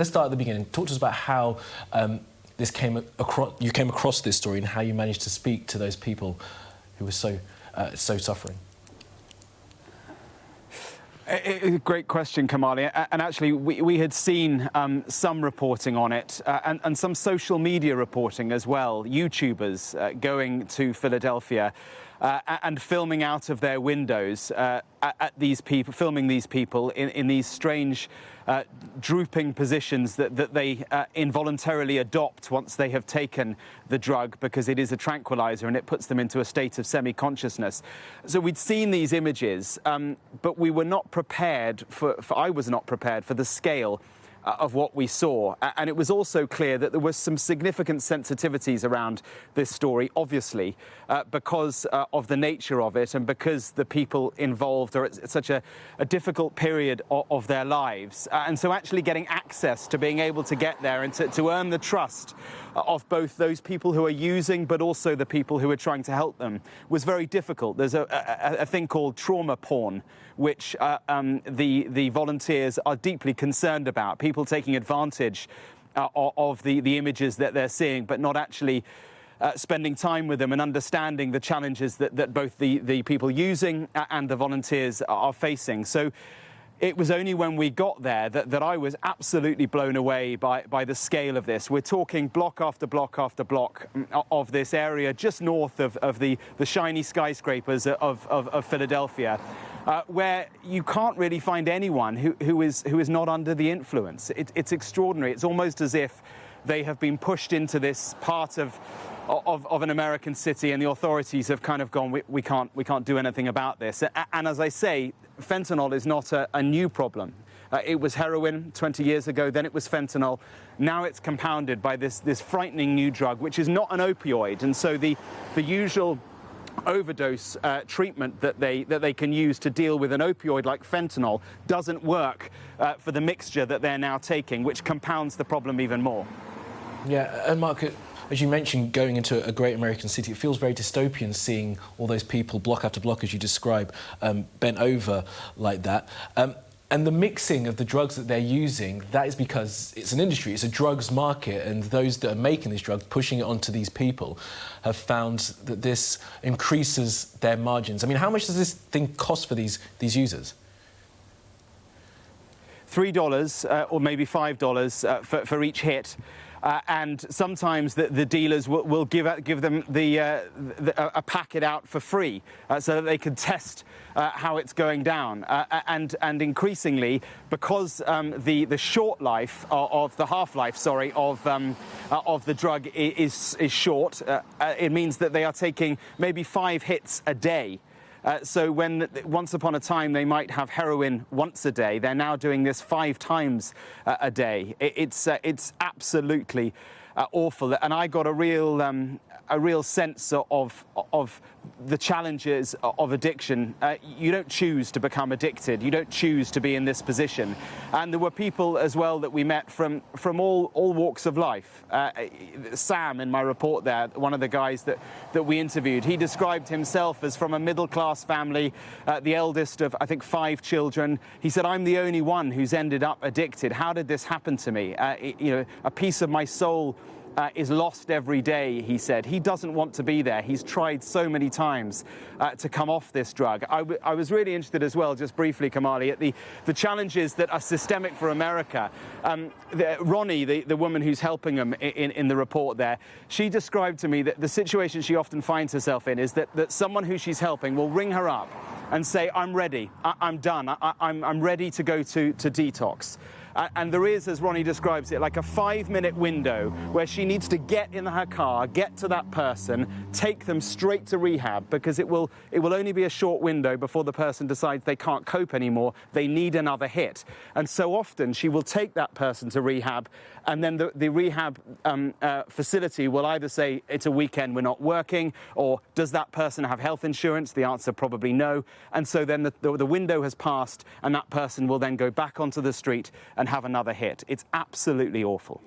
Let's start at the beginning. Talk to us about how you came across this story and how you managed to speak to those people who were so suffering. Great question, Kamali. And actually, we had seen some reporting on it and some social media reporting as well. YouTubers going to Philadelphia and filming out of their windows at these people, filming these people in these strange drooping positions that they involuntarily adopt once they have taken the drug, because it is a tranquilizer and it puts them into a state of semi-consciousness. So we'd seen these images, but we were not prepared I was not prepared for the scale of what we saw. And it was also clear that there was some significant sensitivities around this story, obviously, because of the nature of it and because the people involved are at such a difficult period of their lives. And so actually getting access to being able to get there and to earn the trust of both those people who are using but also the people who are trying to help them was very difficult. There's a thing called trauma porn, which the volunteers are deeply concerned about. People taking advantage of the images that they're seeing, but not actually spending time with them and understanding the challenges that both the people using and the volunteers are facing. So it was only when we got there that I was absolutely blown away by the scale of this. We're talking block after block after block of this area just north of the shiny skyscrapers of Philadelphia, where you can't really find anyone who is not under the influence. It's extraordinary. It's almost as if they have been pushed into this part of an American city, and the authorities have kind of gone, we can't do anything about this. And as I say, fentanyl is not a new problem. It was heroin 20 years ago, then it was fentanyl. Now it's compounded by this frightening new drug, which is not an opioid. And so the usual overdose treatment that they can use to deal with an opioid like fentanyl doesn't work for the mixture that they're now taking, which compounds the problem even more. Yeah, and Mark, as you mentioned, going into a great American city, it feels very dystopian seeing all those people block after block, as you describe, bent over like that. And the mixing of the drugs that they're using, that is because it's an industry, it's a drugs market, and those that are making these drugs, pushing it onto these people, have found that this increases their margins. I mean, how much does this thing cost for these users? $3 or maybe $5 for each hit. And sometimes the dealers will give them a packet out for free so that they can test how it's going down. And increasingly, because the short life of the half-life, sorry, of the drug is short, it means that they are taking maybe 5 hits a day. So when once upon a time they might have heroin once a day, they're now doing this 5 times a day. It's absolutely awful, and I got a real sense of the challenges of addiction. You don't choose to become addicted. You don't choose to be in this position. And there were people as well that we met from all walks of life. Sam, in my report there, one of the guys that we interviewed, he described himself as from a middle-class family, the eldest of, I think, 5 children. He said, "I'm the only one who's ended up addicted. How did this happen to me? You know, a piece of my soul is lost every day," he said. He doesn't want to be there. He's tried so many times to come off this drug. I was really interested as well, just briefly, Kamali, at the challenges that are systemic for America. Ronnie, the woman who's helping them in the report there, she described to me that the situation she often finds herself in is that someone who she's helping will ring her up and say, "I'm ready, I'm done, I'm ready to go to detox." And there is, as Ronnie describes it, like a 5-minute window where she needs to get in her car, get to that person, take them straight to rehab, because it will only be a short window before the person decides they can't cope anymore, they need another hit. And so often she will take that person to rehab, and then the rehab facility will either say, "It's a weekend, we're not working," or "Does that person have health insurance?" The answer, probably no. And so then the window has passed, and that person will then go back onto the street and have another hit. It's absolutely awful.